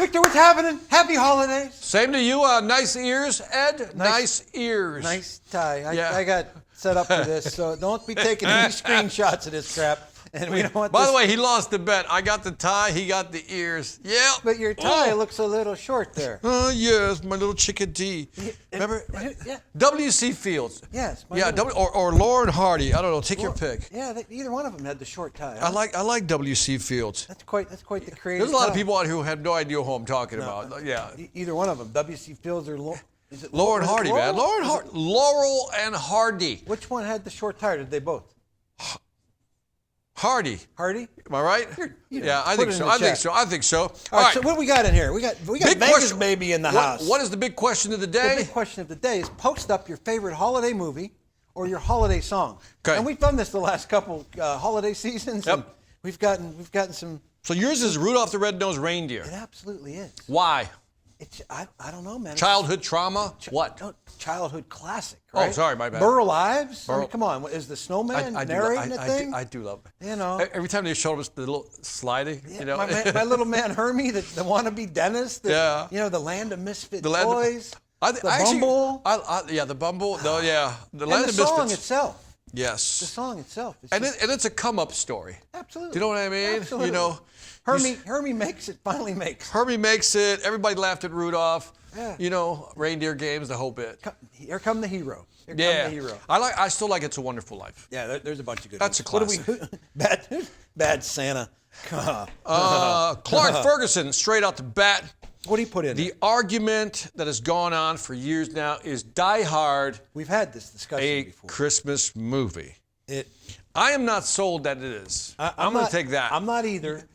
Victor, what's happening? Happy holidays. Same to you. Nice ears, Ed. Nice ears. Nice tie. I got set up for this, so don't be taking any screenshots of this crap. And we don't want By the way, he lost the bet. I got the tie. He got the ears. Yeah. But your tie looks a little short there. Oh, yes, my little chickadee. Remember? Yeah. W.C. Fields. Yes. Yeah, or Lauren Hardy. I don't know. Take your pick. Yeah, either one of them had the short tie. I like W.C. Fields. That's quite the creative. There's a lot tie. of people out here who have no idea who I'm talking about. Yeah. Either one of them, W.C. Fields or is it Lauren Hardy, man. Laurel? Laurel and Hardy. Which one had the short tie? Or did they both? Hardy. Hardy? Am I right? Yeah, I think so. I think so. All right. So what do we got in here? We got Vegas baby in the house. What is the big question of the day? The big question of the day is post up your favorite holiday movie or your holiday song. Okay. And we've done this the last couple holiday seasons. Yep. And we've gotten some. So yours is Rudolph the Red-Nosed Reindeer. It absolutely is. Why? I don't know, man. Childhood trauma? What? No, childhood classic, right? Oh, sorry, my bad. Burl Ives? I mean, come on. Is the snowman narrating the thing? I do love it. You know. Every time they showed us the little sliding, Yeah, you know. my little man Hermie, the wannabe dentist. Yeah. You know, the land of misfit toys. The Bumble. Bumble. Yeah, the Bumble. No, yeah. The And the song itself. Yes. The song itself. And it's a come-up story. Absolutely. Do you know what I mean? Absolutely. You know. Hermie makes it, finally makes. Hermie makes it. Everybody laughed at Rudolph. Yeah. You know, reindeer games, the whole bit. Here come the hero. Here come Yeah. the hero. I still like It's a Wonderful Life. Yeah, there's a bunch of good That's ones. a classic. What do we bad Santa. Clark Ferguson, straight out the bat. What do you put in The it? argument that has gone on for years now is Die Hard We've had this discussion a before. Christmas movie? It. I am not sold that it is. I'm going to take that. I'm not either.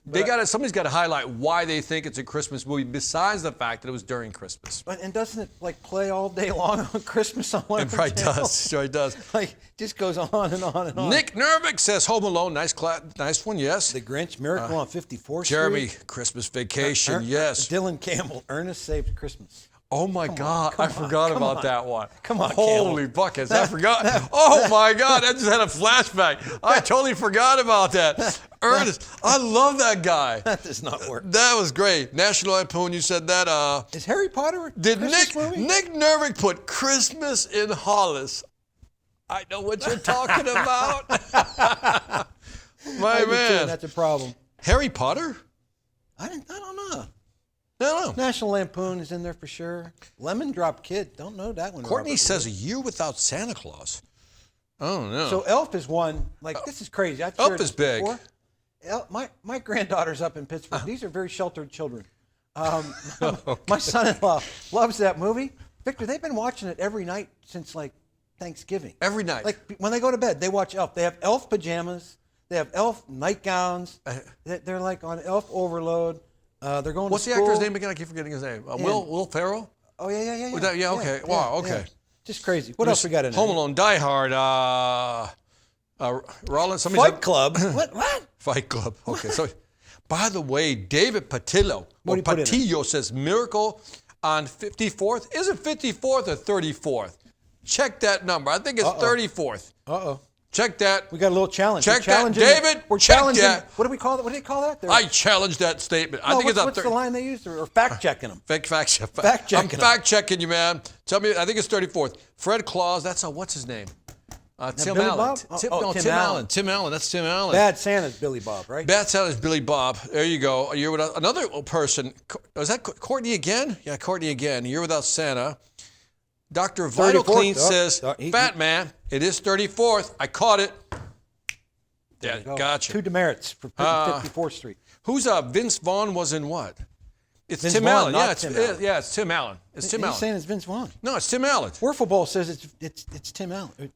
Somebody's got to highlight why they think it's a Christmas movie besides the fact that it was during Christmas. And doesn't it like play all day long on Christmas on one It of the probably channels? does. Sure it does. Like just goes on and on and on. Nick Nervick says Home Alone. Nice one, yes. The Grinch, Miracle on 54th Jeremy, Street. Christmas Vacation, yes. Dylan Campbell, Ernest Saved Christmas. Oh my God, I forgot about that one. Come on, Holy buckets, I forgot. Oh my God, I just had a flashback. I totally forgot about that. Ernest, I love that guy. That does not work. That was great. National Lampoon, you said that. Is Harry Potter a Did Christmas movie? Nick Nervick put Christmas in Hollis? I know what you're talking about. My man. That's a problem. Harry Potter? I don't know. No. National Lampoon is in there for sure. Lemon Drop Kid, don't know that one. Courtney Robert says Louis. A Year Without Santa Claus. Oh no. So Elf is one. Like this is crazy. I've Elf shared is this big. before. My granddaughter's up in Pittsburgh. These are very sheltered children. My son-in-law loves that movie. Victor, they've been watching it every night since like Thanksgiving. Every night. Like when they go to bed, they watch Elf. They have Elf pajamas. They have Elf nightgowns. They're like on Elf overload. They're going What's to the school. actor's name again? I keep forgetting his name. Will Ferrell? Oh, yeah. Yeah, okay. Wow, okay. Just crazy. What else we got in there? Home Alone, Die Hard, Rollins. Fight Club. What? Fight Club. Okay. So, by the way, David Patillo says Miracle on 54th. Is it 54th or 34th? Check that number. I think it's 34th. Uh-oh. Check that. We got a little challenge. Check that, David. We're check challenging. that. What do we call that? What do they call that? I challenge that statement. I think it's up what's the line they used? Or fact checking them. Fact checking. I'm fact checking you, man. Tell me. I think it's 34th. Fred Claus. That's what's his name? Tim Billy Allen. Bob? Tim Allen. Tim Allen. That's Tim Allen. Bad Santa's Billy Bob, right? Bad Santa's Billy Bob. There you go. A Year Without another person. Was that Courtney again? Yeah, Courtney again. A Year Without Santa. Dr. Vital Clean says, Fat Man, it is 34th. I caught it. Yeah, gotcha. 2 demerits for 54th Street. Who's Vince Vaughn was in what? It's Vince Tim Vaughn, Allen. not Tim Allen. It's Tim Allen. It's Tim Allen. He's saying it's Vince Vaughn. No, it's Tim Allen. Wiffle Ball says it's Tim Allen.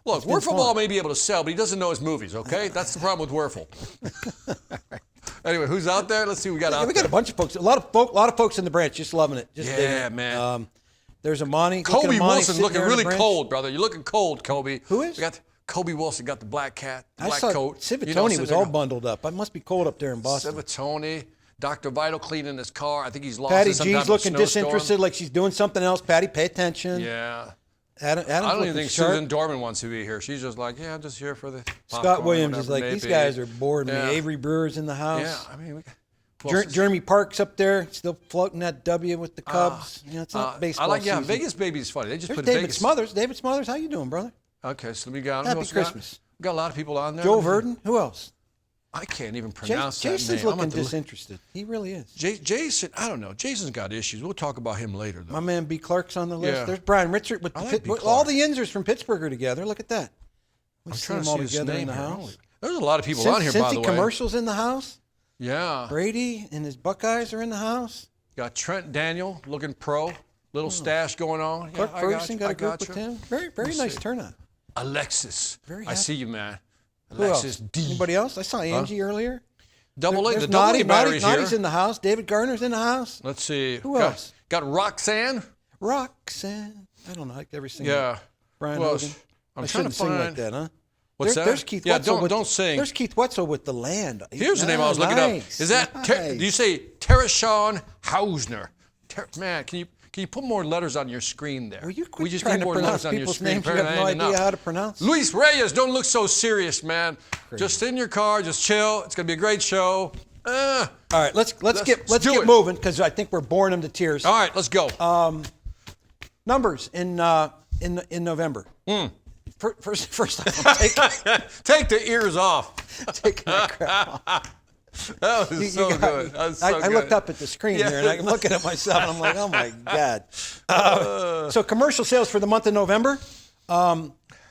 Look, Wiffle Ball may be able to sell, but he doesn't know his movies, okay? That's the problem with Wiffle. Anyway, who's out there? Let's see what we got out there. We got a bunch of folks. A lot of folks in the branch just loving it. Just digging it. Man. There's a Monty. Kobe Wilson looking really cold, brother. You're looking cold, Kobe. Who is? We got Kobe Wilson got the black cat, the black I saw coat. Civittoni was all bundled up. It must be cold up there in Boston. Civittoni, Dr. Vital cleaning his car. I think he's lost. Patty G's looking disinterested, like she's doing something else. Patty, pay attention. Yeah. I don't even think Susan Dorman wants to be here. She's just like, yeah, I'm just here for the Scott Williams is like, these guys are boring me. Avery Brewer's in the house. Yeah, I mean, Jeremy Park's up there, still floating that W with the Cubs. It's not baseball season. Vegas Baby is funny. They just put David Vegas. Smothers. David Smothers, how you doing, brother? Okay, so let me go. Happy Christmas. We got a lot of people on there. Joe Verdon. Who else? I can't even pronounce that name. Jason's looking disinterested. He really is. Jason, I don't know. Jason's got issues. We'll talk about him later, though. My man B. Clark's on the list. Yeah. There's Brian Richard with all the Yinzers from Pittsburgh are together. Look at that. I'm trying to see his name in the here. house. There's a lot of people on here, by the way. Commercials in the house. Yeah. Brady and his Buckeyes are in the house. Got Trent Daniel looking pro. Little stash going on. Clark Ferguson got a group with him. Very nice turnout. Alexis. Very I see you, man. Who else? Alexis D. Anybody else? I saw Angie earlier. The double A battery's here. Naughty's in the house. David Garner's in the house. Let's see. Who else? Got Roxanne. Roxanne. I don't know. I ever sing. Yeah. Brian Who Hogan. else? I'm I trying shouldn't to find. sing like that, huh? What's that? There's Keith Wetzel. Don't sing. There's Keith Wetzel with The Land. Here's the name I was looking up. Is that? Nice. Do you say Tereshawn Hausner? Man, can you put more letters on your screen there? Will you quit we just trying need to more pronounce letters on your people's screen. names you have no idea how to pronounce? Luis Reyes, don't look so serious, man. Crazy. Just sit in your car, just chill. It's gonna be a great show. All right, let's get moving because I think we're boring them to tears. All right, let's go. Numbers in November. First off, take the ears off. Take my crap off. That was so good. That was so I looked up at the screen here and I'm looking at myself and I'm like, oh my God. So commercial sales for the month of November.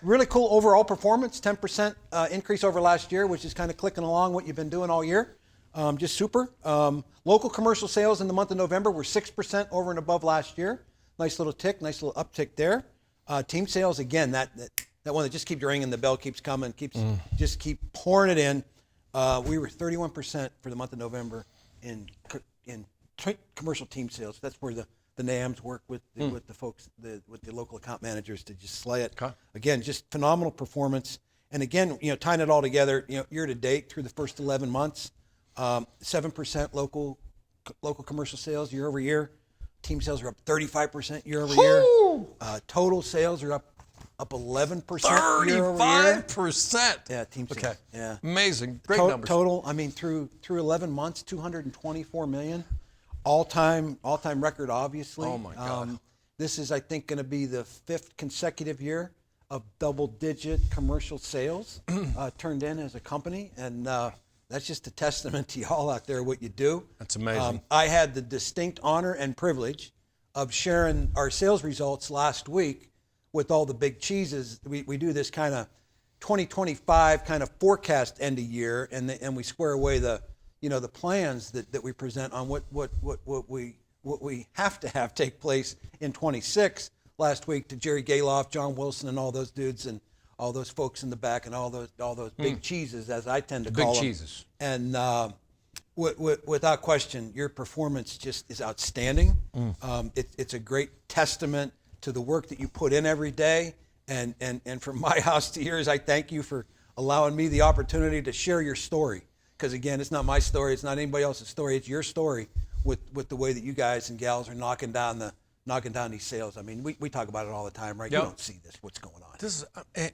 Really cool overall performance, 10% increase over last year, which is kind of clicking along what you've been doing all year. Just super. Local commercial sales in the month of November were 6% over and above last year. Nice little tick, nice little uptick there. Team sales, again, that one that just keeps ringing, the bell keeps coming, just keep pouring it in. We were 31% for the month of November in commercial team sales. That's where the NAMs work with the folks, with the local account managers to just slay it. Okay. Again, just phenomenal performance. And again, tying it all together, year to date through the first 11 months, 7% local commercial sales year over year. Team sales are up 35% year over year. Total sales are up 11% year over year. 35%. Yeah, team sales. Okay. Yeah. Amazing. Great numbers. Total, I mean, through 11 months, $224 million. All-time record, obviously. Oh, my God. This is, I think, going to be the 5th consecutive year of double-digit commercial sales turned in as a company. And that's just a testament to y'all out there, what you do. That's amazing. I had the distinct honor and privilege of sharing our sales results last week with all the big cheeses. We do this kind of 2025 kind of forecast end of year, and we square away the plans that we present on what we have to have take place in 26. Last week to Jerry Galoff, John Wilson, and all those dudes and all those folks in the back and all those big cheeses, as I tend to call them. Big cheeses. And without question, your performance just is outstanding. It's a great testament to the work that you put in every day. And from my house to yours, I thank you for allowing me the opportunity to share your story. Because again, it's not my story, it's not anybody else's story, it's your story with the way that you guys and gals are knocking down these sales. I mean, we talk about it all the time, right? Yep. You don't see this, what's going on. This is,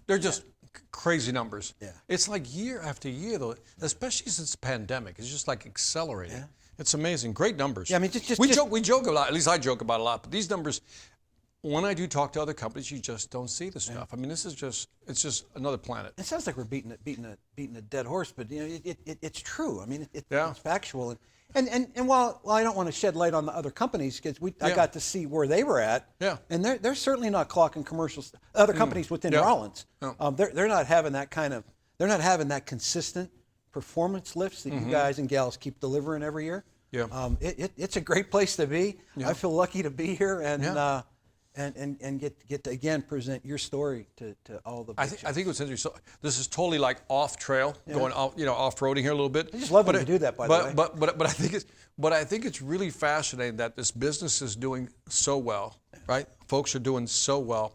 they're just crazy numbers. Yeah. It's like year after year, though, especially since the pandemic. It's just like accelerating. Yeah. It's amazing. Great numbers. Yeah, I mean, we joke a lot. At least I joke about it a lot. But these numbers, when I do talk to other companies, you just don't see this stuff. I mean, it's just another planet. It sounds like we're beating a dead horse, but it's true. I mean, Yeah. it's factual. And while I don't want to shed light on the other companies, because I got to see where they were at, and they're certainly not clocking commercials. Other companies within Rollins, they're not having that they're not having that consistent performance lifts that you guys and gals keep delivering every year. Yeah. It's a great place to be. Yeah. I feel lucky to be here and get to again present your story to all the. I think what's interesting. So this is totally like off trail, going off off-roading here a little bit. I just love when you do that, by the way. But I think it's really fascinating that this business is doing so well, right? Folks are doing so well,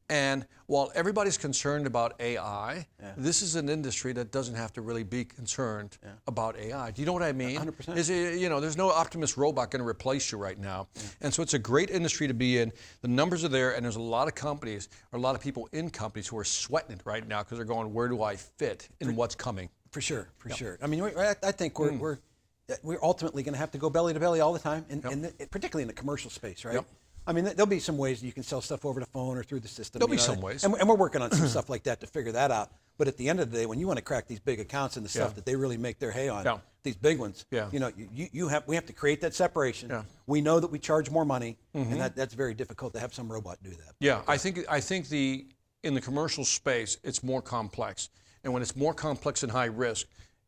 and while everybody's concerned about AI, this is an industry that doesn't have to really be concerned about AI. Do you know what I mean? 100%. There's no Optimus robot going to replace you right now. And so it's a great industry to be in. The numbers are there, and there's a lot of companies, or a lot of people in companies who are sweating it right now because they're going, where do I fit in what's coming? For sure. I mean, I think we're ultimately going to have to go belly to belly all the time, and particularly in the commercial space, right? Yep. I mean, there'll be some ways you can sell stuff over the phone or through the system. There'll be some ways. And we're working on some stuff like that to figure that out. But at the end of the day, when you want to crack these big accounts and the stuff that they really make their hay on, these big ones, we have to create that separation. Yeah. We know that we charge more money, and that's very difficult to have some robot do that. Yeah, I think in the commercial space, it's more complex. And when it's more complex and high risk,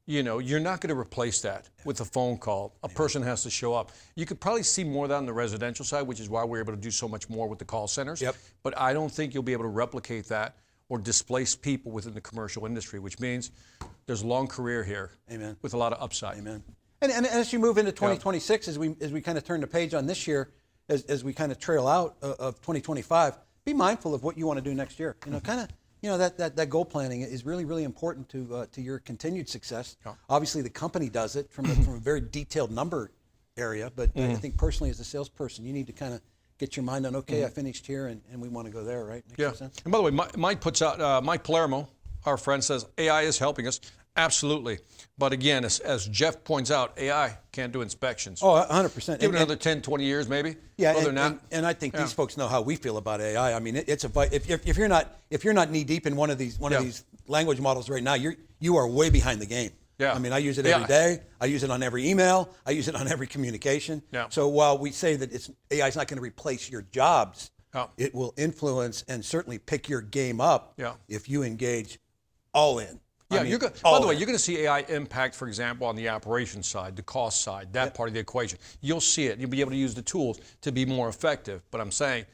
you're not going to replace that with a phone call. A person has to show up. You could probably see more of that on the residential side, which is why we're able to do so much more with the call centers. Yep. But I don't think you'll be able to replicate that or displace people within the commercial industry, which means there's a long career here. Amen. With a lot of upside. Amen. And as you move into 2026, as we kind of turn the page on this year, as we kind of trail out of 2025, be mindful of what you want to do next year. That goal planning is really, really important to your continued success. Yeah. Obviously, the company does it from a very detailed number area, but I think personally as a salesperson, you need to kind of get your mind on, I finished here and we want to go there, right? Makes sense? And by the way, Mike puts out, Mike Palermo, our friend, says AI is helping us. Absolutely. But again, as Jeff points out, AI can't do inspections. Oh, 100%. Give it another 10, 20 years maybe. Yeah, and I think these folks know how we feel about AI. I mean, if you're not knee deep in one of these language models right now, you are way behind the game. Yeah. I mean, I use it every day. I use it on every email. I use it on every communication. Yeah. So while we say that AI is not going to replace your jobs, it will influence and certainly pick your game up if you engage all in. Yeah, by the way, you're going to see AI impact, for example, on the operations side, the cost side, that part of the equation. You'll see it. You'll be able to use the tools to be more effective. But I'm saying,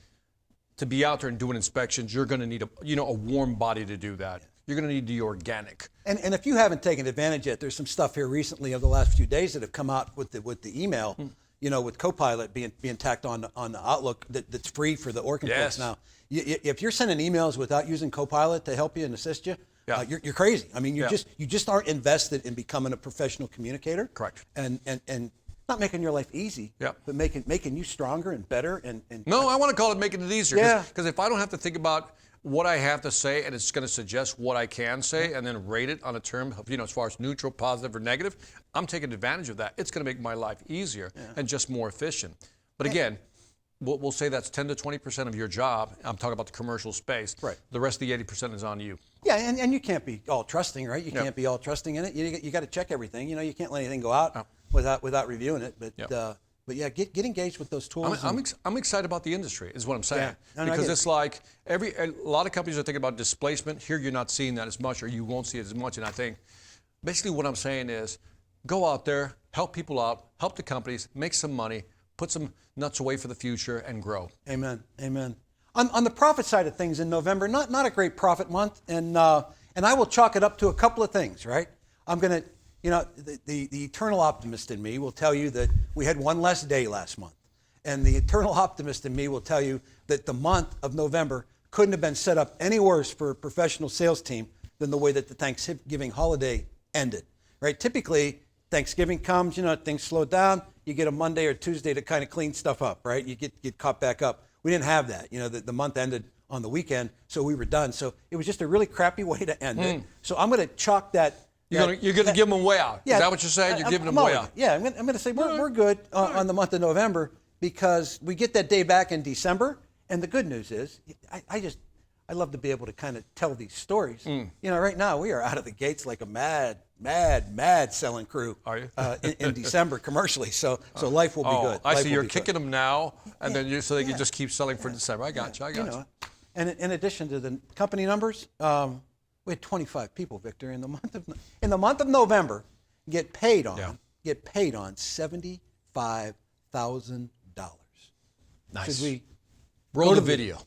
to be out there and doing inspections, you're going to need a warm body to do that. You're going to need the organic. And if you haven't taken advantage yet, there's some stuff here recently over the last few days that have come out with the email, with Copilot being tacked on the Outlook that's free for the Orkin folks now. If you're sending emails without using Copilot to help you and assist you, you're crazy. I mean, you just aren't invested in becoming a professional communicator. Correct. And not making your life easy, but making you stronger and better. And no, I want to call it making it easier. Because if I don't have to think about what I have to say and it's going to suggest what I can say and then rate it on a term of, as far as neutral, positive, or negative, I'm taking advantage of that. It's going to make my life easier and just more efficient. But again, we'll say that's 10 to 20% of your job. I'm talking about the commercial space. Right. The rest of the 80% is on you. Yeah, and you can't be all trusting, right? You can't be all trusting in it. You got to check everything. You can't let anything go out without reviewing it. But get engaged with those tools. I'm excited about the industry, is what I'm saying. Because it's like a lot of companies are thinking about displacement. Here you're not seeing that as much, or you won't see it as much. And I think basically what I'm saying is go out there, help people out, help the companies, make some money, put some nuts away for the future, and grow. Amen. On the profit side of things in November, not a great profit month, and I will chalk it up to a couple of things, right? I'm going to, the eternal optimist in me will tell you that we had one less day last month. And the eternal optimist in me will tell you that the month of November couldn't have been set up any worse for a professional sales team than the way that the Thanksgiving holiday ended, right? Typically, Thanksgiving comes, things slow down. You get a Monday or Tuesday to kind of clean stuff up, right? You get caught back up. We didn't have that. The month ended on the weekend, so we were done. So it was just a really crappy way to end it. So I'm going to chalk that. You're going to give them a way out. Is that what you're saying? You're giving them a way out. Yeah, I'm going to say we're good on the month of November because we get that day back in December. And the good news is, I love to be able to kind of tell these stories. Right now we are out of the gates like a mad selling crew. Are you? in December commercially. So life will be good. I see. You're kicking them now, and then so they can just keep selling for December. I got you. And in addition to the company numbers, we had 25 people, Victor, in the month of November, get paid on $75,000. Nice. Should we roll the video?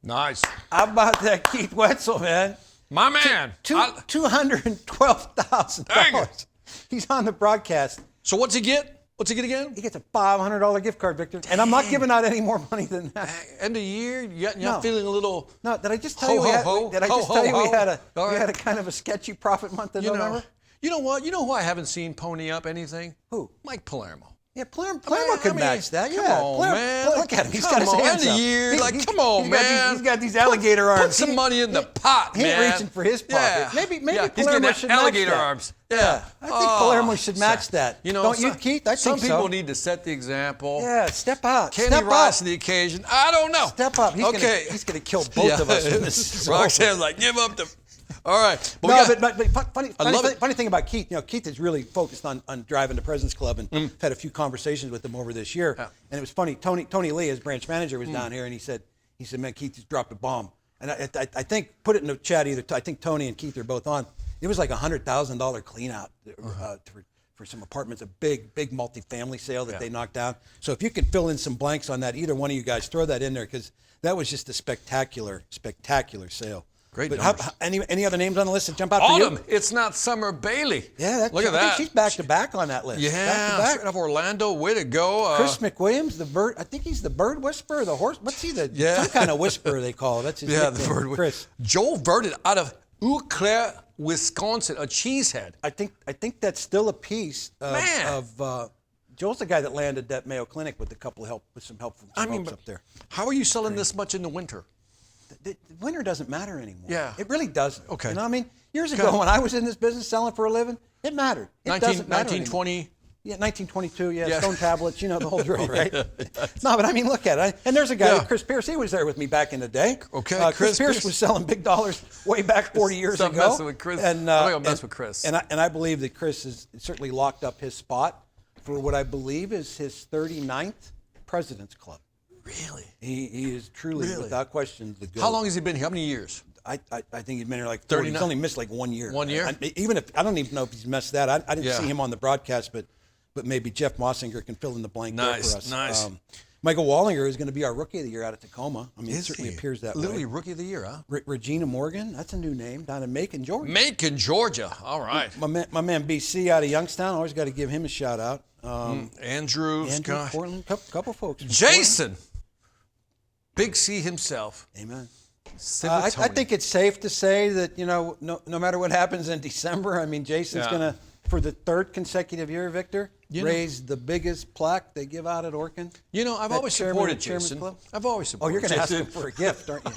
Nice. How about that Keith Wetzel, man? My man. $212,000. He's on the broadcast. So what's he get? What's he get again? He gets a $500 gift card, Victor. And I'm not giving out any more money than that. End of year, you're not feeling a little... No, did I just tell you we had a kind of a sketchy profit month in November? You know what? You know who I haven't seen pony up anything? Who? Mike Palermo. Yeah, Palermo could match that. Come yeah, on, man. Look at him. He's got his hands up. End of year. Come on, man. He's got these alligator arms. Put some money in the pot, man. He ain't reaching for his pocket. Maybe Palermo should alligator match that. arms. Yeah. I think Palermo should match that. You know, don't you, Keith? I think some people need to set the example. Yeah, step out. Can he rise to the occasion? I don't know. Step up. He's gonna kill both of us in this. Roxanne's like, give up the... All right. But funny thing about Keith, Keith is really focused on driving the President's Club, and had a few conversations with him over this year. Yeah. And it was funny. Tony Lee, his branch manager, was down here, and he said, man, Keith just dropped a bomb. And I think, put it in the chat either. I think Tony and Keith are both on. It was like $100,000 clean out for some apartments, a big multifamily sale that they knocked down. So if you could fill in some blanks on that, either one of you guys, throw that in there, because that was just a spectacular sale. Great. But any other names on the list that jump out Autumn. for you? It's not Summer Bailey. Yeah, look at that. I think she's back to back on that list. Yeah, back. straight off Orlando. Way to go. Chris McWilliams, the bird. I think he's the bird whisperer, the horse. What's he? Some kind of whisperer they call it. That's his nickname. The bird. Chris. Joel Verdon out of Eau Claire, Wisconsin, a cheesehead. I think that's still a piece of Joel's the guy that landed that Mayo Clinic with some help from some folks up there. How are you selling this much in the winter? The winter doesn't matter anymore. Yeah. It really doesn't. Okay. You know what I mean? Years ago when I was in this business selling for a living, it mattered. It doesn't matter 1920? Yeah, 1922, stone tablets, the whole drill, right? No, but I mean, look at it. And there's a guy, Chris Pierce, he was there with me back in the day. Okay, Chris Pierce was selling big dollars way back 40 years ago. Stop messing with Chris. I'm going to mess with Chris. And I believe that Chris has certainly locked up his spot for what I believe is his 39th President's Club. Really? He is truly, without question, the GOAT. How long has he been here? How many years? I think he's been here like 40. He's only missed like 1 year. 1 year? I don't even know if he's missed that. I didn't see him on the broadcast, but maybe Jeff Mossinger can fill in the blank there for us. Nice. Michael Wallinger is going to be our Rookie of the Year out of Tacoma. I mean, it certainly appears that Literally way. Rookie of the Year, huh? Regina Morgan, that's a new name, down in Macon, Georgia. Macon, Georgia. All right. My man BC out of Youngstown, always got to give him a shout out. Andrew Portland, couple folks. Jason. Big C himself. Amen. I think it's safe to say that, no matter what happens in December, I mean, Jason's going to, for the third consecutive year, Victor, raise the biggest plaque they give out at Orkin. I've always supported Jason. I've always supported Jason. Oh, you're going to ask Jason him for a gift, aren't you?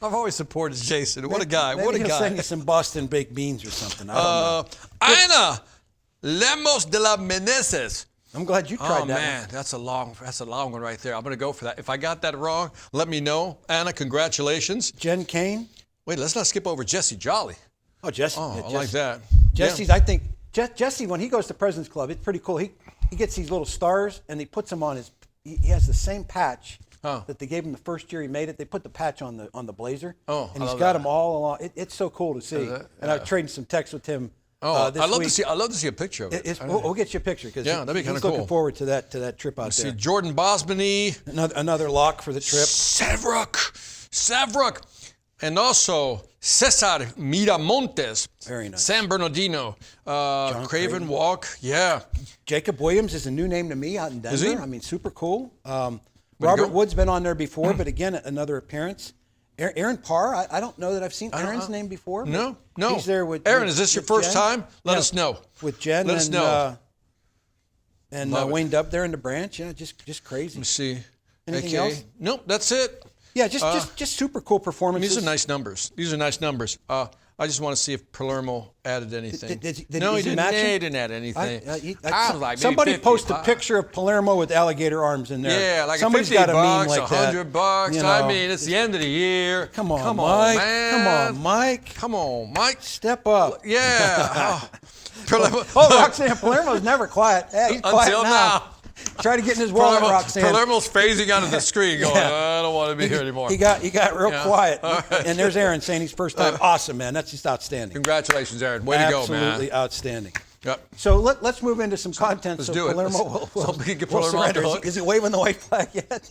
I've always supported Jason. What a guy. Maybe What a he'll guy. send you some Boston baked beans or something. I don't know. Ana Lemos de la Meneses. I'm glad you tried that. Oh, man, that's a long one right there. I'm going to go for that. If I got that wrong, let me know. Anna, congratulations. Jen Kane. Wait, let's not skip over Jesse Jolly. Oh, Jesse. Oh, I like that. Jesse's, I think, Jesse, when he goes to President's Club, it's pretty cool. He gets these little stars, and he puts them on he has the same patch that they gave him the first year he made it. They put the patch on the blazer. Oh, and he's got them all along. It's so cool to see. And I've traded some texts with him. I'd love to see a picture of it. We'll get you a picture because that'd be kind of cool. Looking forward to that trip out there. See Jordan Bosmany, another lock for the trip. Savruk, and also Cesar Miramontes. Very nice. San Bernardino, Craven Walk. Yeah. Jacob Williams is a new name to me out in Denver. Is he? I mean, super cool. Robert Wood's been on there before, but again, another appearance. Aaron Parr, I don't know that I've seen Aaron's name before. No. He's there with Aaron, is this your first time? Let us know. With Jen Let us know. And Wayne Dubb there in the branch. Just crazy. Let me see. Anything else? Nope, that's it. Yeah, just super cool performances. These are nice numbers. I just want to see if Palermo added anything. Did he didn't add anything. Somebody post a picture of Palermo with alligator arms in there. Yeah, like somebody's $50, got a meme like $100. that. I mean, it's the end of the year. Come on, Mike. man. Come on, Mike. Step up. Yeah. Roxanne Palermo's never quiet. Yeah, he's quiet Until now. Try to get in his wallet, Roxanne. Palermo's phasing out of the screen going, I don't want to be here anymore. He got real quiet. And there's Aaron saying he's first time. Awesome, man. That's just outstanding. Congratulations, Aaron. Way to go, man. Absolutely outstanding. Yep. So let's move into some content. Let's so do it. Palermo will Get Palermo off the hook. Is he waving the white flag yet?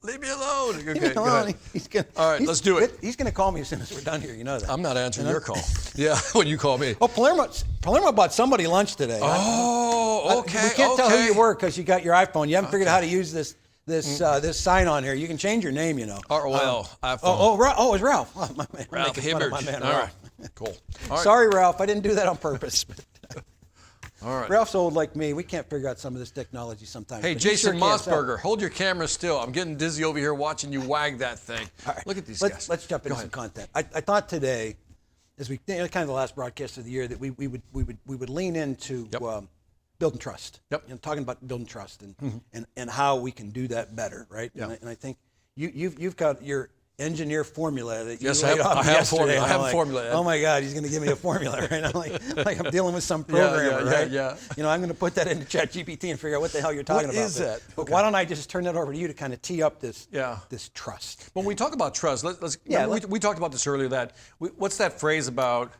Leave me alone. Okay, Leave me go alone. ahead. All right, let's do it. He's going to call me as soon as we're done here. You know that. I'm not answering your call. Yeah, when you call me. Oh, Palermo bought somebody lunch today. Oh, okay. We can't tell who you were because you got your iPhone. You haven't figured out how to use this sign on here. You can change your name, you know. ROL. It was Ralph. Oh, my man. Ralph Hibbert. All right. Cool. All right. Sorry, Ralph. I didn't do that on purpose. All right. Ralph's old like me. We can't figure out some of this technology sometimes. Hey, Jason Mossberger, hold your camera still. I'm getting dizzy over here watching you wag that thing. Right. Look at these guys. Let's jump into some content. I thought today, as we kind of the last broadcast of the year, that we would lean into building trust. Yep. Talking about building trust and how we can do that better, right? Yep. And I think you've got your engineer formula that you yes, laid off yesterday. I have a formula. Oh my God, he's going to give me a formula, right? I'm like I'm dealing with some programmer, right? Yeah. You know, I'm going to put that into ChatGPT and figure out what the hell you're talking about. What is that? But why don't I just turn that over to you to kind of tee up this trust? When we talk about trust, we talked about this earlier. What's that phrase about?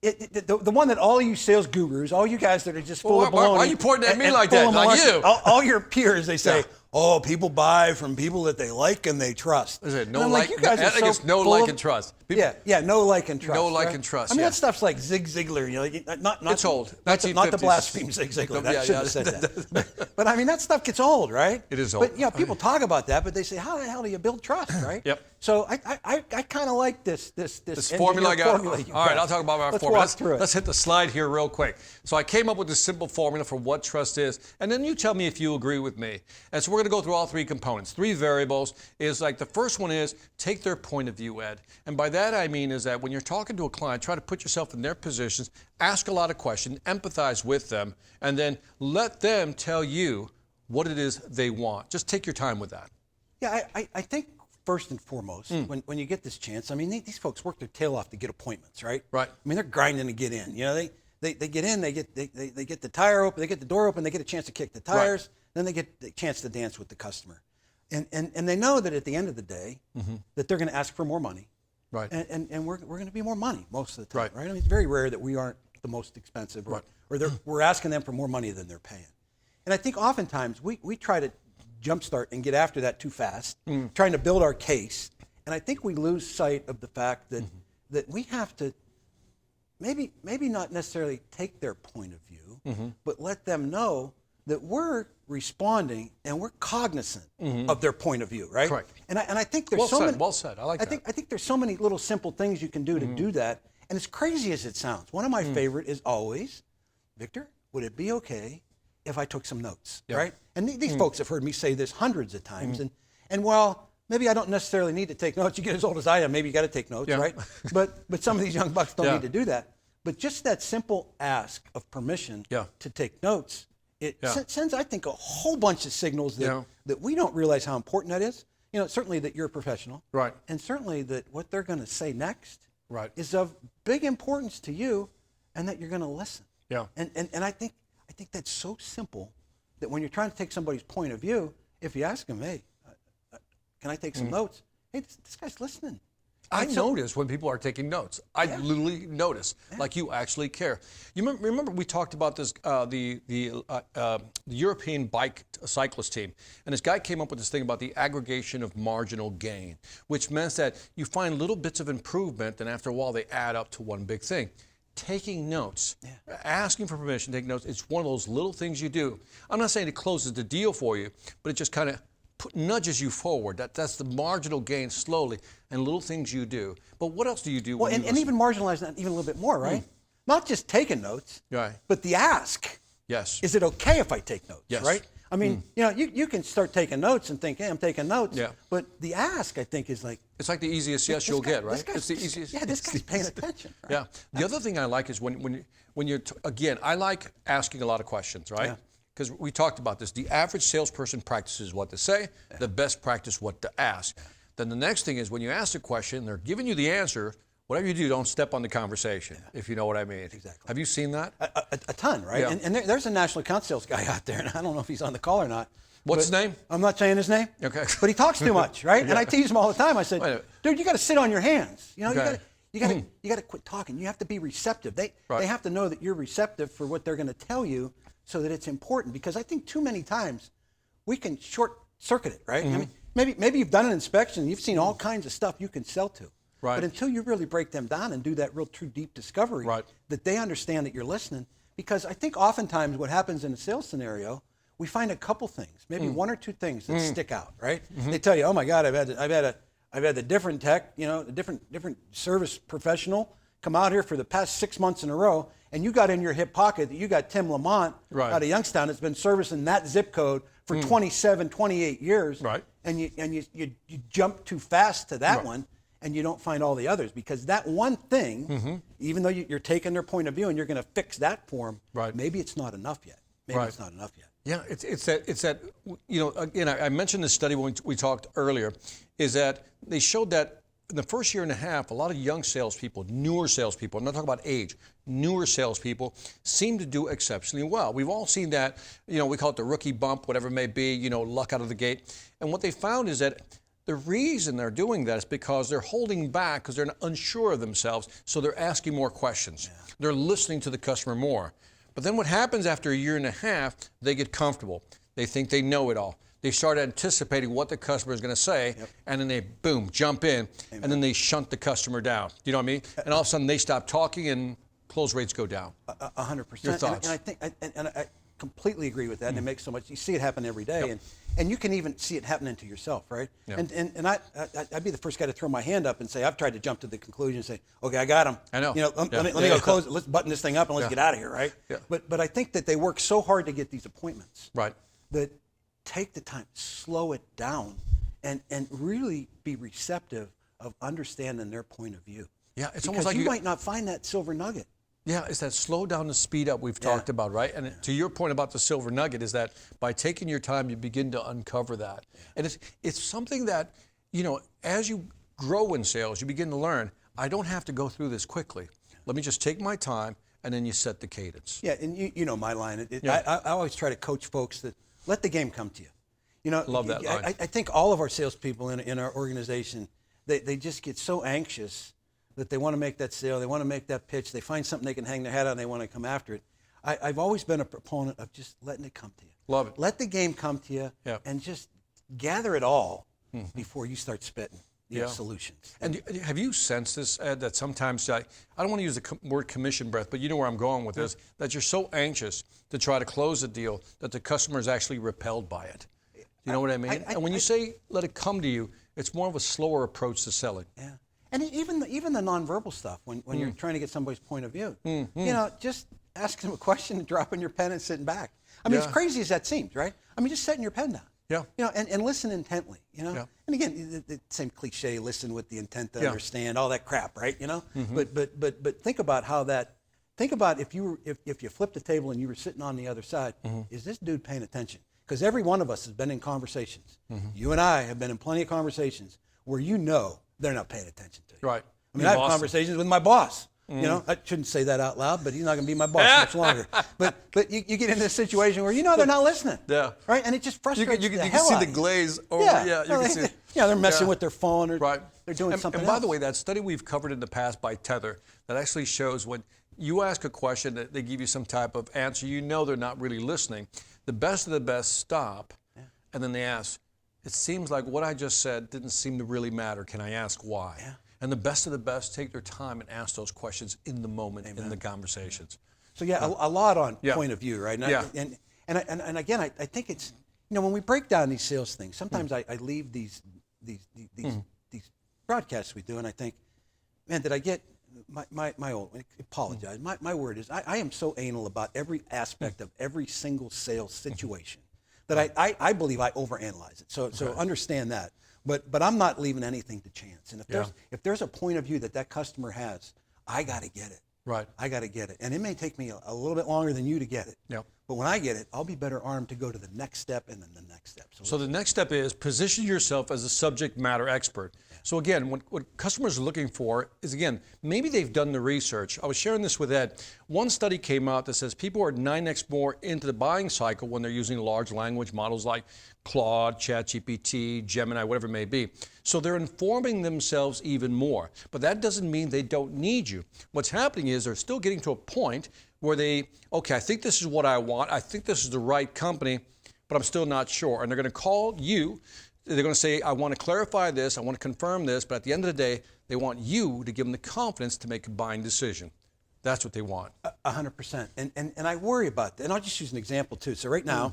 The one that all you sales gurus, all you guys that are just full of baloney. Why are you pointing at me like that? Like you? All your peers, they say, oh, people buy from people that they like and they trust. Is it no like? You guys I think it's no like and trust. No like and trust. No like and trust. I mean, that stuff's like Zig Ziglar. You know, not it's old. Not the blaspheme Zig Ziglar. That shouldn't have said that. But I mean, that stuff gets old, right? It is old. But people talk about that, but they say, how the hell do you build trust, right? Yep. So I kind of like this formula. All right, I'll talk about our formula. Walk through it. Let's hit the slide here real quick. So I came up with this simple formula for what trust is, and then you tell me if you agree with me. And so we're going to go through all three components. Three variables is like the first one is take their point of view, Ed. And by that I mean is that when you're talking to a client, try to put yourself in their positions, ask a lot of questions, empathize with them, and then let them tell you what it is they want. Just take your time with that. Yeah, I think first and foremost, when you get this chance, I mean, these folks work their tail off to get appointments, right? Right. I mean, they're grinding to get in. You know, they get in, they get the tire open, they get the door open, they get a chance to kick the tires, then they get the chance to dance with the customer. And they know that at the end of the day, that they're going to ask for more money. Right. And we're going to be more money most of the time, right? I mean, it's very rare that we aren't the most expensive or we're asking them for more money than they're paying. And I think oftentimes we try to jumpstart and get after that too fast, trying to build our case. And I think we lose sight of the fact that that we have to maybe not necessarily take their point of view, but let them know that we're responding and we're cognizant of their point of view, right? Correct. And I think there's many. Well said. I like that. I think there's so many little simple things you can do to do that. And as crazy as it sounds, one of my favorite is always, Victor, would it be okay if I took some notes, right? And these folks have heard me say this hundreds of times. And while maybe I don't necessarily need to take notes, you get as old as I am, maybe you got to take notes, right? But some of these young bucks don't need to do that. But just that simple ask of permission to take notes, it sends, I think, a whole bunch of signals that we don't realize how important that is. You know, certainly that you're a professional. Right. And certainly that what they're going to say next is of big importance to you and that you're going to listen. Yeah. And I think that's so simple that when you're trying to take somebody's point of view, if you ask them, hey, can I take some notes? Hey, this guy's listening. I notice when people are taking notes. I literally notice, like you actually care. You remember we talked about this, the European bike cyclist team, and this guy came up with this thing about the aggregation of marginal gain, which means that you find little bits of improvement, and after a while they add up to one big thing. Taking notes, asking for permission to take notes, it's one of those little things you do. I'm not saying it closes the deal for you, but it just kind of nudges you forward. That's the marginal gain slowly, and little things you do. But what else do you do? Well, and even marginalize that even a little bit more, right? Not just taking notes, but the ask. Yes. Is it okay if I take notes, yes. right? I mean, you know, you can start taking notes and think, hey, I'm taking notes. Yeah. But the ask, I think, is like... It's like the easiest yes you'll get, right? It's the easiest. Yeah, this guy's paying attention. Right? Yeah. The other thing I like is when you're, again, I like asking a lot of questions, right? Yeah. Because we talked about this. The average salesperson practices what to say. The best practice what to ask. Then the next thing is when you ask a question, they're giving you the answer. Whatever you do, don't step on the conversation, if you know what I mean. Exactly. Have you seen that? A ton, right? Yeah. And there's a national account sales guy out there, and I don't know if he's on the call or not. What's his name? I'm not saying his name. Okay. But he talks too much, right? And I tease him all the time. I said, dude, you got to sit on your hands. You know, You got to quit talking. You have to be receptive. They have to know that you're receptive for what they're going to tell you, so that it's important. Because I think too many times we can short circuit it, right? I mean, maybe you've done an inspection and you've seen all kinds of stuff you can sell to. Right. But until you really break them down and do that real true deep discovery, that they understand that you're listening. Because I think oftentimes what happens in a sales scenario, we find a couple things, maybe one or two things that stick out, right? They tell you, oh my God, I've had a different tech, a different service professional come out here for the past 6 months in a row, and you got in your hip pocket that you got Tim Lamont out of Youngstown that's been servicing that zip code for 27, 28 years, and you jump too fast to that one, and you don't find all the others, because that one thing, even though you're taking their point of view and you're going to fix that for them, maybe it's not enough yet. Maybe it's not enough yet. Yeah, it's that again, I mentioned this study when we talked earlier, is that they showed that in the first year and a half, a lot of young salespeople, newer salespeople, I'm not talking about age, newer salespeople seem to do exceptionally well. We've all seen that, we call it the rookie bump, whatever it may be, luck out of the gate. And what they found is that the reason they're doing that is because they're holding back because they're unsure of themselves, so they're asking more questions. Yeah. They're listening to the customer more. But then what happens after a year and a half, they get comfortable. They think they know it all. They start anticipating what the customer is going to say, and then they, boom, jump in, and then they shunt the customer down. You know what I mean? And all of a sudden they stop talking and close rates go down. 100%. Your thoughts? And I think, and I completely agree with that, and it makes so much, you see it happen every day, and you can even see it happening to yourself, right? And I'd be the first guy to throw my hand up and say, I've tried to jump to the conclusion and say, okay, I got him. I know. Let me go close it. Let's button this thing up and let's get out of here, right? Yeah. But I think that they work so hard to get these appointments. Right. That take the time, slow it down, and really be receptive of understanding their point of view. Yeah, it's almost like you might not find that silver nugget. Yeah, it's that slow down to speed up we've talked about, right? And to your point about the silver nugget is that by taking your time, you begin to uncover that. And it's something that, as you grow in sales, you begin to learn, I don't have to go through this quickly. Let me just take my time, and then you set the cadence. Yeah, and you know my line. I always try to coach folks that let the game come to you. Love that line. I think all of our salespeople in our organization, they just get so anxious that they want to make that sale, they want to make that pitch, they find something they can hang their hat on, and they want to come after it. I've always been a proponent of just letting it come to you. Love it. Let the game come to you, and just gather it all before you start spitting solutions. And have you sensed this, Ed, that sometimes, I don't want to use the word commission breath, but you know where I'm going with this, that you're so anxious to try to close a deal that the customer is actually repelled by it. You know what I mean? And when you say let it come to you, it's more of a slower approach to selling. Yeah. And even the nonverbal stuff, when you're trying to get somebody's point of view, just asking them a question and dropping your pen and sitting back. I mean, as crazy as that seems, right? I mean, just setting your pen down. Yeah. And listen intently. Yeah. And again, the same cliche: listen with the intent to understand, all that crap, right? But think about how that. Think about if you flipped the table and you were sitting on the other side. Is this dude paying attention? Because every one of us has been in conversations. You and I have been in plenty of conversations where they're not paying attention to you. Right. I mean, I have conversations with my boss. I shouldn't say that out loud, but he's not going to be my boss much longer. But you get into a situation where they're not listening. Yeah. Right. And it just frustrates you can see the glaze over. Yeah. You can see. Yeah. They're messing with their phone or they're doing something else. And by the way, that study we've covered in the past by Tether that actually shows when you ask a question that they give you some type of answer, they're not really listening. The best of the best stop, and then they ask, it seems like what I just said didn't seem to really matter. Can I ask why? Yeah. And the best of the best take their time and ask those questions in the moment, in the conversations. So a lot on point of view, right? And again, I think it's, when we break down these sales things, sometimes I leave these broadcasts we do, and I think, man, did I get my old, apologize. My word is, I am so anal about every aspect of every single sales situation that I believe I overanalyze it. So understand that. But I'm not leaving anything to chance. And if there's a point of view that customer has, I got to get it. Right. I got to get it. And it may take me a little bit longer than you to get it. Yep. But when I get it, I'll be better armed to go to the next step and then the next step. So the next step is position yourself as a subject matter expert. Yeah. So again, what customers are looking for is, again, maybe they've done the research. I was sharing this with Ed. One study came out that says people are 9x more into the buying cycle when they're using large language models like Claude, ChatGPT, Gemini, whatever it may be. So they're informing themselves even more. But that doesn't mean they don't need you. What's happening is they're still getting to a point where okay, I think this is what I want. I think this is the right company, but I'm still not sure. And they're going to call you. They're going to say, I want to clarify this, I want to confirm this, but at the end of the day, they want you to give them the confidence to make a buying decision. That's what they want. 100%. And I worry about that. And I'll just use an example too. So right now,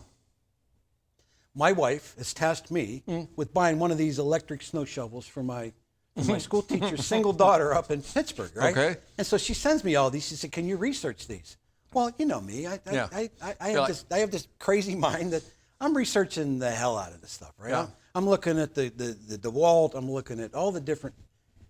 my wife has tasked me with buying one of these electric snow shovels for my school teacher's single daughter up in Pittsburgh, right? Okay. And so she sends me all these. She said, can you research these? Well, you know me. I have this crazy mind that I'm researching the hell out of this stuff, right? Yeah. I'm looking at the DeWalt. I'm looking at all the different,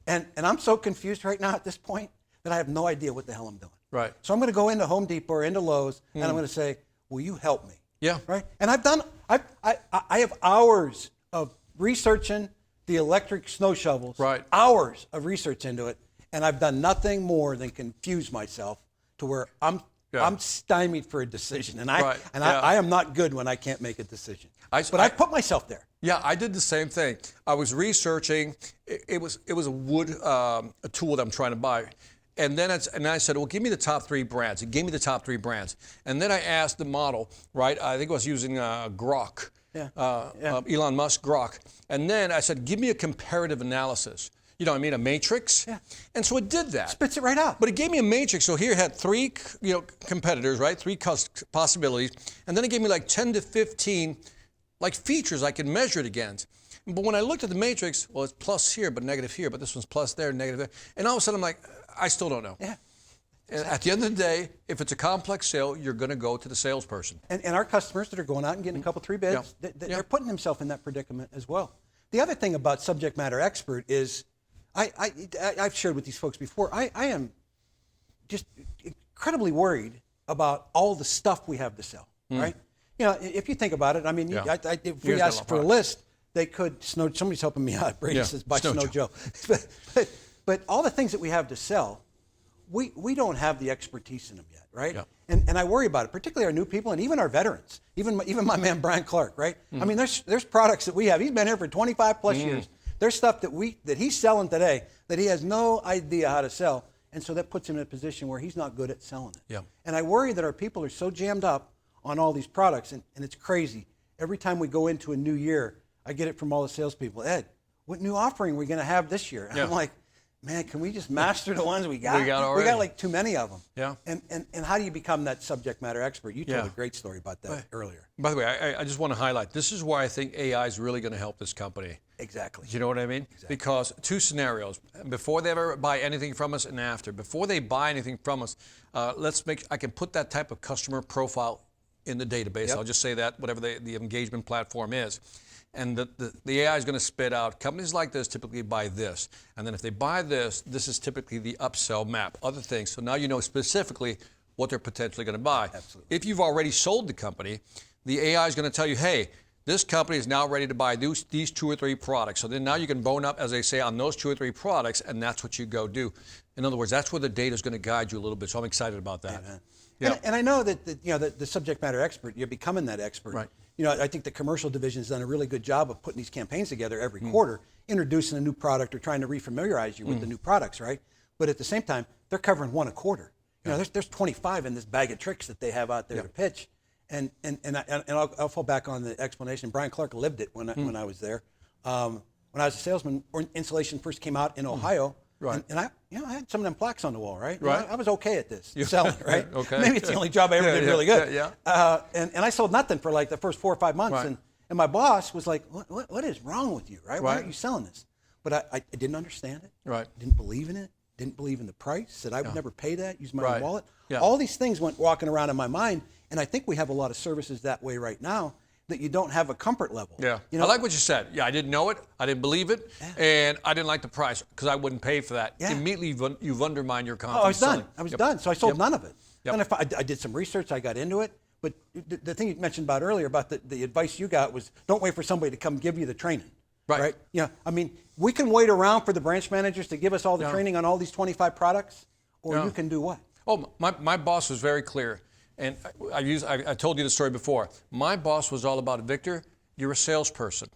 and I'm so confused right now at this point that I have no idea what the hell I'm doing. Right. So I'm going to go into Home Depot or into Lowe's, and I'm going to say, will you help me? Yeah. Right. And I have hours of researching the electric snow shovels. Right. Hours of research into it, and I've done nothing more than confuse myself to where I'm stymied for a decision, and I am not good when I can't make a decision. But I put myself there. Yeah, I did the same thing. I was researching. It was a wood a tool that I'm trying to buy, and then I said, well, give me the top 3 brands. It gave me the top 3 brands, and then I asked the model, right? I think I was using Grok, Elon Musk Grok, and then I said, give me a comparative analysis. You know what I mean? A matrix. Yeah. And so it did that. Spits it right out. But it gave me a matrix. So here it had 3 competitors, right? 3 possibilities. And then it gave me like 10 to 15 like features I could measure it against. But when I looked at the matrix, well, it's plus here, but negative here. But this one's plus there, negative there. And all of a sudden I'm like, I still don't know. Yeah. And at the end of the day, if it's a complex sale, you're going to go to the salesperson. And our customers that are going out and getting a couple, 3 bids, they're putting themselves in that predicament as well. The other thing about subject matter expert is, I've shared with these folks before, I am just incredibly worried about all the stuff we have to sell, right? You know, if you think about it, I mean, if we asked for a list, they could, somebody's helping me out, Brady says, buy Snow Joe. But all the things that we have to sell, we don't have the expertise in them yet, right? Yeah. And I worry about it, particularly our new people and even our veterans, even my man Brian Clark, right? I mean, there's products that we have. He's been here for 25 plus years. There's stuff that he's selling today that he has no idea how to sell, and so that puts him in a position where he's not good at selling it. Yeah. And I worry that our people are so jammed up on all these products, and it's crazy. Every time we go into a new year, I get it from all the salespeople. Ed, what new offering are we going to have this year? And I'm like, man, can we just master the ones we got? We got like too many of them. Yeah. And how do you become that subject matter expert? You told a great story about that earlier. By the way, I just want to highlight, this is why I think AI is really going to help this company. Exactly. You know what I mean? Exactly. Because 2 scenarios, before they ever buy anything from us and after. Before they buy anything from us, I can put that type of customer profile in the database. Yep. I'll just say that, whatever the engagement platform is. And the AI is going to spit out, companies like this typically buy this. And then if they buy this, this is typically the upsell map, other things. So now you know specifically what they're potentially going to buy. Absolutely. If you've already sold the company, the AI is going to tell you, hey, this company is now ready to buy these 2 or 3 products. So then now you can bone up, as they say, on those 2 or 3 products, and that's what you go do. In other words, that's where the data is going to guide you a little bit. So I'm excited about that. Yeah. And I know that the subject matter expert, you're becoming that expert. Right. You know, I think the commercial division has done a really good job of putting these campaigns together every quarter, introducing a new product or trying to refamiliarize you with the new products, right? But at the same time, they're covering 1 a quarter. You know, there's 25 in this bag of tricks that they have out there to pitch. And I'll fall back on the explanation. Brian Clark lived it when I was there. When I was a salesman, or insulation first came out in Ohio, right? And I had some of them plaques on the wall, right? Right. I was okay at this selling, right? Okay. Maybe it's the only job I ever did really good. And I sold nothing for like the first 4 or 5 months, and my boss was like, "What is wrong with you, right? Why aren't you selling this?" But I didn't understand it. Right. Didn't believe in it. Didn't believe in the price. Said I would never pay that. Use my own wallet. Yeah. All these things went walking around in my mind. And I think we have a lot of services that way right now that you don't have a comfort level. Yeah. You know, I like what you said. Yeah, I didn't know it. I didn't believe it. Yeah. And I didn't like the price because I wouldn't pay for that. Yeah. Immediately, you've undermined your confidence. Oh, I was done. I was done. So I sold none of it. Yep. And I did some research. I got into it. But the thing you mentioned about earlier about the advice you got was don't wait for somebody to come give you the training. Right. You know, I mean, we can wait around for the branch managers to give us all the training on all these 25 products, or you can do what? Oh, my boss was very clear. And I told you the story before. My boss was all about, Victor, you're a salesperson.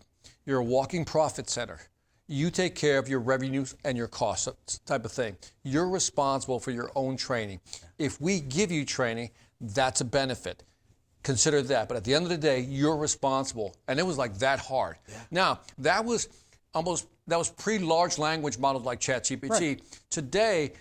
You're a walking profit center. You take care of your revenues and your costs, type of thing. You're responsible for your own training. If we give you training, that's a benefit. Consider that. But at the end of the day, you're responsible. And it was like that hard. Yeah. Now, that was pre-large language models like ChatGPT. Right. Today,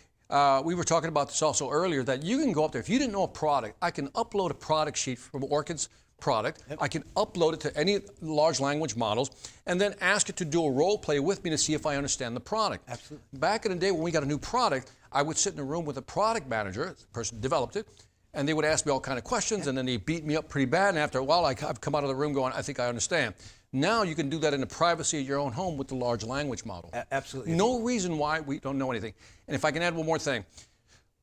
we were talking about this also earlier, that you can go up there. If you didn't know a product, I can upload a product sheet from Orkin's product. Yep. I can upload it to any large language models and then ask it to do a role play with me to see if I understand the product. Absolutely. Back in the day when we got a new product, I would sit in a room with a product manager, the person who developed it, and they would ask me all kind of questions, and then they beat me up pretty bad, and after a while I've come out of the room going, I think I understand. Now you can do that in the privacy of your own home with the large language model. Absolutely. No reason why we don't know anything. And if I can add one more thing.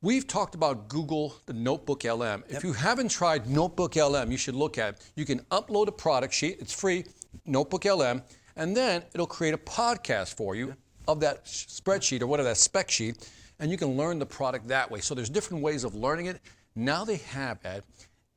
We've talked about Google, the Notebook LM. If you haven't tried Notebook LM, you should look at it. You can upload a product sheet. It's free, Notebook LM, and then it'll create a podcast for you of that spreadsheet or whatever, that spec sheet, and you can learn the product that way. So there's different ways of learning it. Now they have, Ed,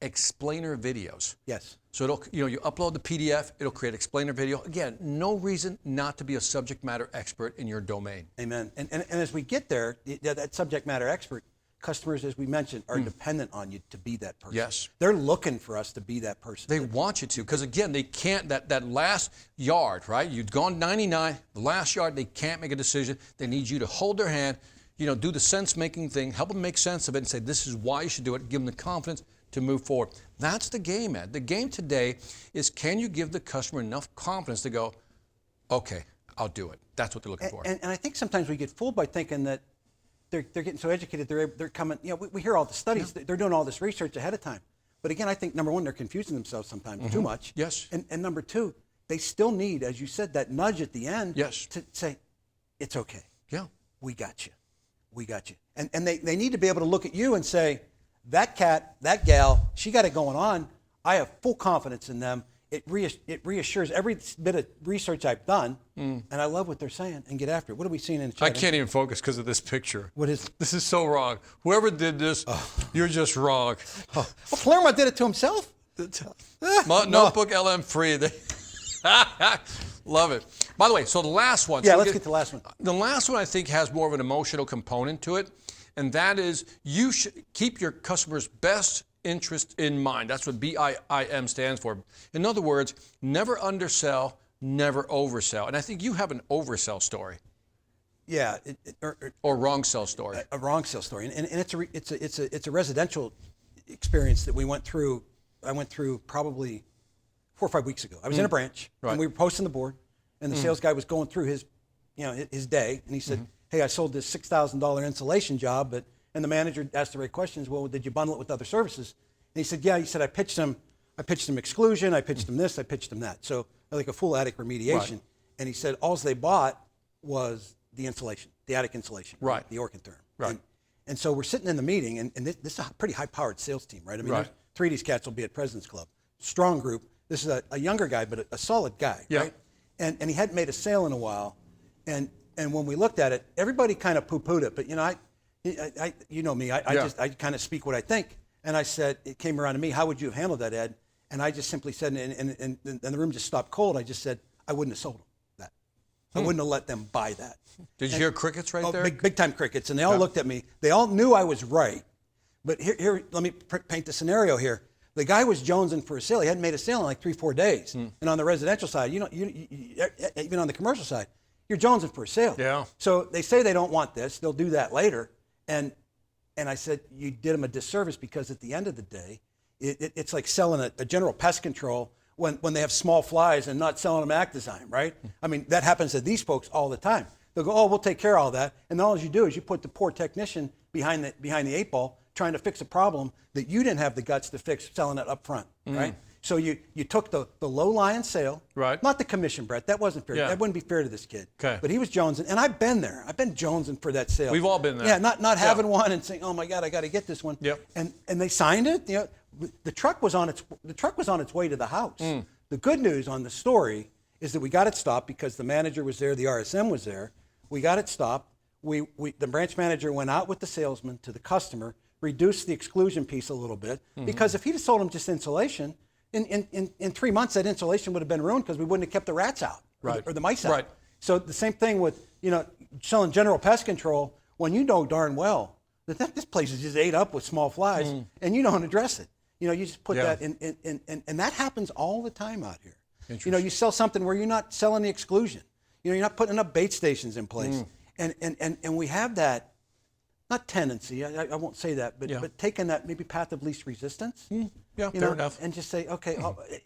explainer videos. Yes. So it'll, you upload the PDF, it'll create explainer video. Again, no reason not to be a subject matter expert in your domain. Amen. And as we get there, that subject matter expert, customers, as we mentioned, are dependent on you to be that person. Yes. They're looking for us to be that person. They want you to, because again, they can't, that last yard, right? You've gone 99, the last yard, they can't make a decision. They need you to hold their hand, do the sense-making thing, help them make sense of it and say, this is why you should do it, give them the confidence to move forward. That's the game, Ed. The game today is, can you give the customer enough confidence to go, okay, I'll do it. That's what they're looking for. And I think sometimes we get fooled by thinking that they're getting so educated, they're coming, we hear all the studies, they're doing all this research ahead of time. But again, I think, number one, they're confusing themselves sometimes too much. Yes. And number two, they still need, as you said, that nudge at the end to say, it's okay. Yeah. We got you. We got you. And they need to be able to look at you and say, that cat, that gal, she got it going on. I have full confidence in them. It reassures every bit of research I've done, and I love what they're saying, and get after it. What are we seeing in the chat? I can't even focus because of this picture. What is This is so wrong. Whoever did this, you're just wrong. Well, Claremont did it to himself. Notebook LM free. Love it. By the way, so the last one. Yeah, so let's get to the last one. The last one I think has more of an emotional component to it, and that is you should keep your customer's best interest in mind. That's what BIIM stands for. In other words, never undersell, never oversell. And I think you have an oversell story. Yeah, or wrong sell story. A wrong sell story, and it's a residential experience that we went through. I went through probably 4 or 5 weeks ago. I was in a branch, and we were posting the board, and the sales guy was going through his day, and he said, "Hey, I sold this $6,000 insulation job, and the manager asked the right questions. Well, did you bundle it with other services?" And he said, "Yeah." He said, "I pitched him exclusion. I pitched him this. I pitched him that. So like a full attic remediation." Right. And he said, all they bought was the insulation, the attic insulation, right? The Orkentherm. Right. And so we're sitting in the meeting, and this is a pretty high-powered sales team, right? I mean, 3 of these cats will be at President's Club. Strong group. This is a younger guy, but a solid guy, right? And he hadn't made a sale in a while, and when we looked at it, everybody kind of poo-pooed it, but I you know me, I kind of speak what I think. And I said, it came around to me, how would you have handled that, Ed? And I just simply said, and the room just stopped cold. I just said, I wouldn't have sold them that. I wouldn't have let them buy that. Did you hear crickets right there? Big time crickets. And they all looked at me. They all knew I was right. But here, let me paint the scenario here. The guy was jonesing for a sale. He hadn't made a sale in like 3-4 days. And on the residential side, even on the commercial side, you're jonesing for a sale. Yeah. So they say they don't want this. They'll do that later. And I said, you did them a disservice, because at the end of the day, it's like selling a general pest control when they have small flies and not selling them Actizyme, right? I mean, that happens to these folks all the time. They'll go, oh, we'll take care of all that. And all you do is you put the poor technician behind the 8 ball trying to fix a problem that you didn't have the guts to fix selling it up front, right? So you took the low-lying sale, right? Not the commission, Brett. That wasn't fair. Yeah. That wouldn't be fair to this kid. Okay. But he was jonesing, and I've been there. I've been jonesing for that sale. We've all been there. Yeah, not having one and saying, oh my God, I got to get this one. Yep. And they signed it. The truck was on its way to the house. The good news on the story is that we got it stopped because the manager was there, the RSM was there. We got it stopped. The branch manager went out with the salesman to the customer, reduced the exclusion piece a little bit, because if he'd have sold them just insulation, in 3 months that insulation would have been ruined because we wouldn't have kept the rats out or the mice out. Right. So the same thing with selling general pest control when you know darn well that this place is just ate up with small flies and you don't address it. You just put that in, and that happens all the time out here. You sell something where you're not selling the exclusion. You're not putting enough bait stations in place. And we have that, not tendency, I won't say that, but taking that maybe path of least resistance. Fair enough. And just say, okay,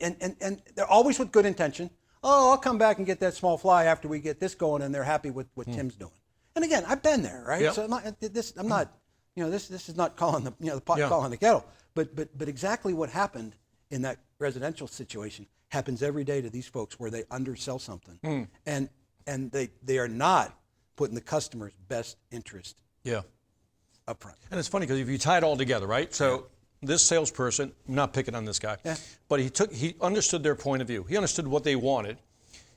and they're always with good intention. Oh, I'll come back and get that small fly after we get this going, and they're happy with what Tim's doing. And again, I've been there, right? Yep. So I'm not, this is not calling the pot calling the kettle. But exactly what happened in that residential situation happens every day to these folks where they undersell something, and they are not putting the customer's best interest up front. And it's funny because if you tie it all together, right? So this salesperson, I'm not picking on this guy, but he understood their point of view. He understood what they wanted.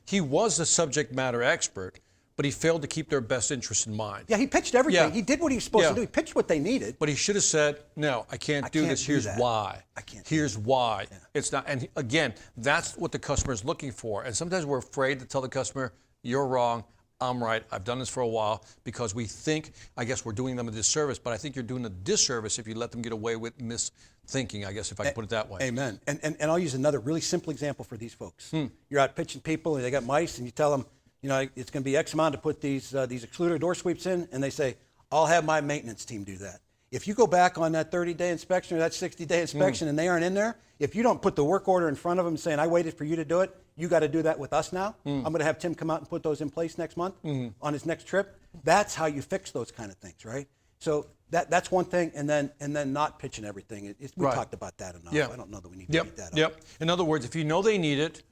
He was a subject matter expert, but he failed to keep their best interest in mind. Yeah, he pitched everything. He did what he was supposed to do. He pitched what they needed. But he should have said, no, I can't do this. Here's why. Here's why. It's not. And again, that's what the customer is looking for. And sometimes we're afraid to tell the customer, you're wrong. I'm right. I've done this for a while, because we think, I guess we're doing them a disservice, but I think you're doing a disservice if you let them get away with misthinking, I guess, if I can put it that way. Amen. And I'll use another really simple example for these folks. You're out pitching people and they got mice, and you tell them, it's going to be X amount to put these excluder door sweeps in, and they say, I'll have my maintenance team do that. If you go back on that 30-day inspection or that 60-day inspection and they aren't in there, if you don't put the work order in front of them saying, I waited for you to do it, you got to do that with us now. I'm going to have Tim come out and put those in place next month on his next trip. That's how you fix those kind of things, right? So that's one thing, and then not pitching everything. We talked about that enough. I don't know that we need to beat that up. In other words, if you know they need it,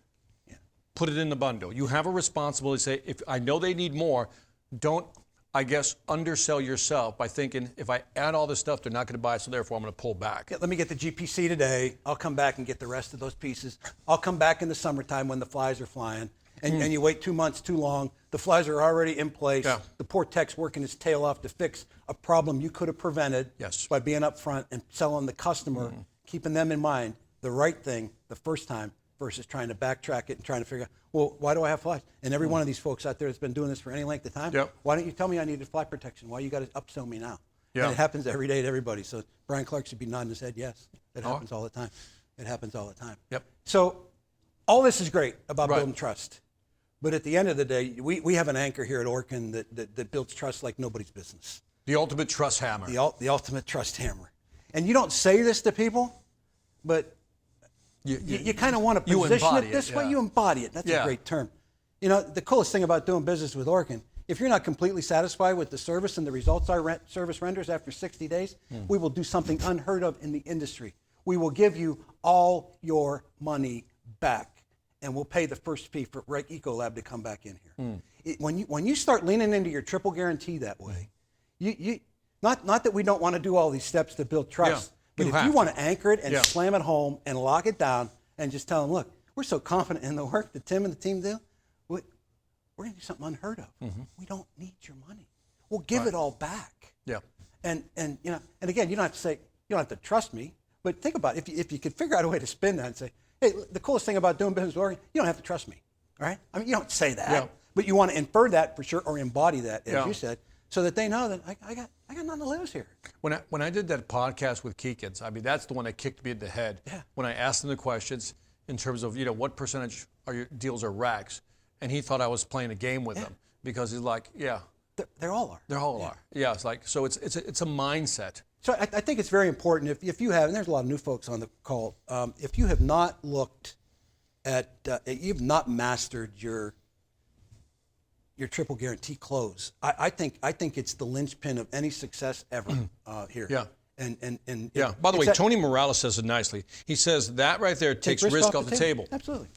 put it in the bundle. You have a responsibility to say, if I know they need more, don't, I guess, undersell yourself by thinking, if I add all this stuff, they're not going to buy it, so therefore I'm going to pull back. Let me get the GPC today. I'll come back and get the rest of those pieces. I'll come back in the summertime when the flies are flying. And you wait 2 months too long. The flies are already in place. The poor tech's working his tail off to fix a problem you could have prevented by being up front and selling the customer, keeping them in mind, the right thing the first time, versus trying to backtrack it and trying to figure out, well, why do I have flies? And every one of these folks out there that's been doing this for any length of time, why don't you tell me I needed fly protection? Why you got to upsell me now? And it happens every day to everybody. So Brian Clark should be nodding his head, yes. It happens all the time. It happens all the time. So all this is great about building trust. But at the end of the day, we have an anchor here at Orkin that builds trust like nobody's business. The ultimate trust hammer. The ultimate trust hammer. And you don't say this to people, but you kind of want to position it this way. You embody it. That's a great term. The coolest thing about doing business with Orkin, if you're not completely satisfied with the service and the results our service renders after 60 days, we will do something unheard of in the industry. We will give you all your money back, and we'll pay the first fee for Ecolab to come back in here. When you start leaning into your triple guarantee that way, not that we don't want to do all these steps to build trust. But if you want to anchor it and slam it home and lock it down and just tell them, look, we're so confident in the work that Tim and the team do, we're going to do something unheard of. We don't need your money. We'll give it all back. And again, you don't have to say, you don't have to trust me, but think about it. If you could figure out a way to spin that and say, hey, the coolest thing about doing business with Orkin, you don't have to trust me, all right? I mean, you don't say that, but you want to infer that for sure or embody that, as you said, so that they know that I got nothing to lose here. When I did that podcast with Keekins, I mean, that's the one that kicked me in the head. When I asked him the questions in terms of, what percentage of your deals are racks, and he thought I was playing a game with him because he's like, they all are. They all are. Yeah, it's like, so it's a mindset. So I think it's very important if you have, and there's a lot of new folks on the call, if you have not looked at, you've not mastered your triple guarantee close. I think it's the linchpin of any success ever here. And by the way, Tony Morales says it nicely. He says that right there takes risk off the table. Absolutely.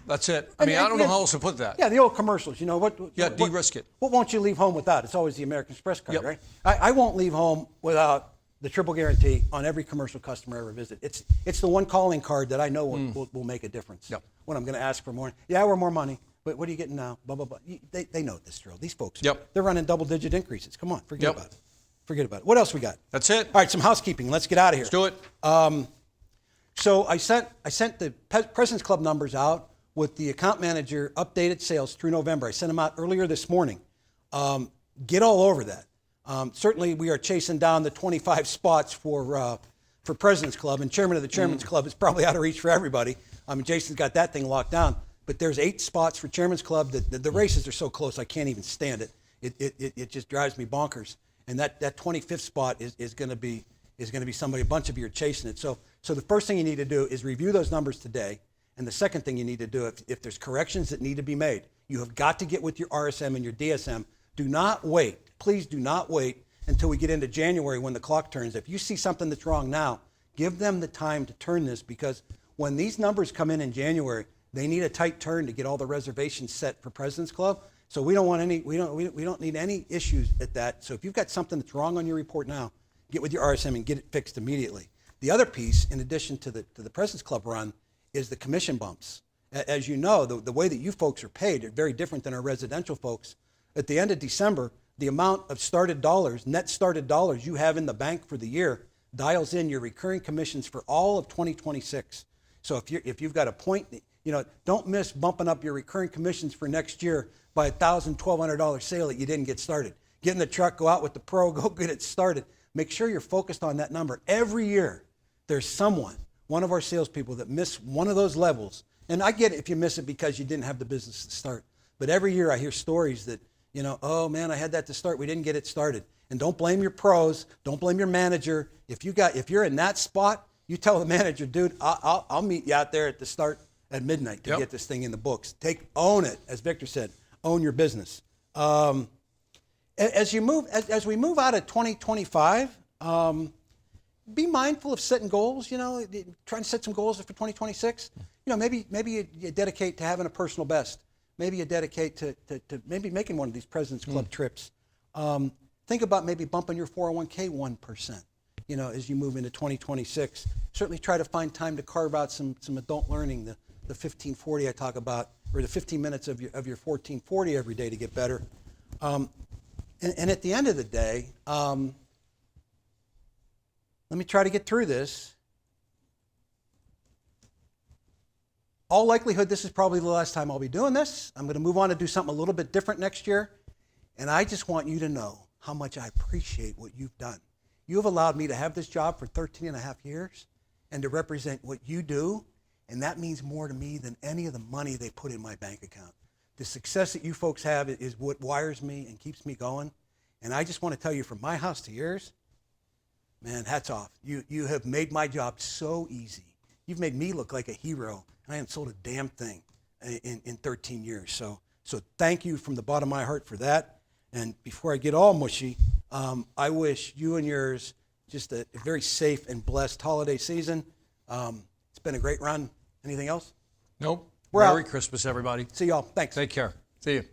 That's it. I mean, I don't know how else to put that. Yeah, the old commercials. De-risk it. What won't you leave home without? It's always the American Express card, right? I won't leave home without the triple guarantee on every commercial customer I ever visit. It's the one calling card that I know will make a difference when I'm going to ask for more. Yeah, we're more money, but what are you getting now? Blah, blah, blah. They know this drill. These folks, they're running double-digit increases. Come on, forget about it. Forget about it. What else we got? That's it. All right, some housekeeping. Let's get out of here. Let's do it. So I sent the President's Club numbers out with the account manager updated sales through November. I sent them out earlier this morning. Get all over that. Certainly, we are chasing down the 25 spots for President's Club, and chairman of the Chairman's Club is probably out of reach for everybody. I mean, Jason's got that thing locked down. But there's 8 spots for Chairman's Club. The races are so close, I can't even stand it. It just drives me bonkers. And that 25th spot is going to be somebody, a bunch of you are chasing it. So the first thing you need to do is review those numbers today. And the second thing you need to do, if there's corrections that need to be made, you have got to get with your RSM and your DSM. Do not wait. Please do not wait until we get into January when the clock turns. If you see something that's wrong now, give them the time to turn this, because when these numbers come in January, they need a tight turn to get all the reservations set for President's Club. So we don't need any issues at that. So if you've got something that's wrong on your report now, get with your RSM and get it fixed immediately. The other piece, in addition to the President's Club run, is the commission bumps. As you know, the way that you folks are paid are very different than our residential folks. At the end of December, the amount of started dollars, net started dollars you have in the bank for the year dials in your recurring commissions for all of 2026. So if you've got a point, don't miss bumping up your recurring commissions for next year by $1,000, $1,200 sale that you didn't get started. Get in the truck, go out with the pro, go get it started. Make sure you're focused on that number. Every year, there's one of our salespeople that miss one of those levels. And I get it if you miss it because you didn't have the business to start. But every year I hear stories that, oh man, I had that to start, we didn't get it started. And don't blame your pros, don't blame your manager. If you're in that spot, you tell the manager, dude, I'll meet you out there at the start at midnight to get this thing in the books. Own it, as Victor said, own your business. As we move out of 2025, be mindful of setting goals. Trying to set some goals for 2026. Maybe you dedicate to having a personal best. Maybe you dedicate to maybe making one of these President's Club trips. Think about maybe bumping your 401k 1%. As you move into 2026, certainly try to find time to carve out some adult learning. The 1540 I talk about, or the 15 minutes of your 1440 every day to get better. And at the end of the day, let me try to get through this. All likelihood, this is probably the last time I'll be doing this. I'm going to move on to do something a little bit different next year. And I just want you to know how much I appreciate what you've done. You have allowed me to have this job for 13 and a half years and to represent what you do. And that means more to me than any of the money they put in my bank account. The success that you folks have is what wires me and keeps me going. And I just want to tell you, from my house to yours, man, hats off. You have made my job so easy. You've made me look like a hero, and I haven't sold a damn thing in 13 years. So thank you from the bottom of my heart for that. And before I get all mushy, I wish you and yours just a very safe and blessed holiday season. It's been a great run. Anything else? Nope. We're Merry out. Christmas, everybody. See y'all. Thanks. Take care. See you.